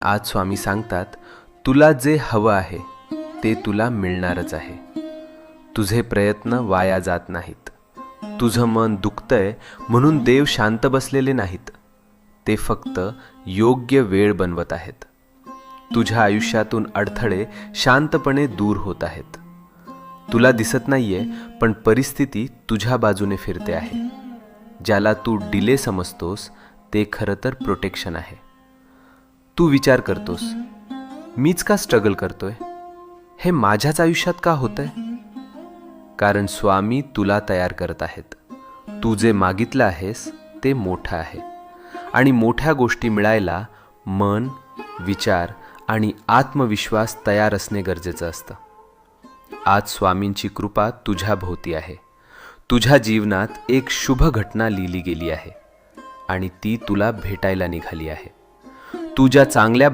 आज स्वामी सांगतात, तुला जे हवं आहे ते तुला मिळणारच आहे. तुझे प्रयत्न वाया जात नाहीत. तुझं मन दुखतंय म्हणून देव शांत बसलेले नाहीत. ते फक्त योग्य वेळ बनवत आहेत. तुझ्या आयुष्यातून अडथळे शांतपणे दूर होत आहेत. तुला दिसत नाहीये, पण परिस्थिती तुझ्या बाजूने फिरते आहे. ज्याला तू डिले समजतोस ते खरं तर प्रोटेक्शन आहे. तू विचार करतोस, मीच का स्ट्रगल करतोय, हे माझ्याच आयुष्यात का होतंय? कारण स्वामी तुला तयार करत आहेत. तू जे मागितलं आहेस ते मोठं आहे, आणि मोठ्या गोष्टी मिळायला मन, विचार आणि आत्मविश्वास तयार असणे गरजेचं असतं. आज स्वामींची कृपा तुझ्या भोवती आहे. तुझ्या जीवनात एक शुभ घटना लिहिली गेली आहे, आणि ती तुला भेटायला निघाली आहे. तू ज्या चांगल्या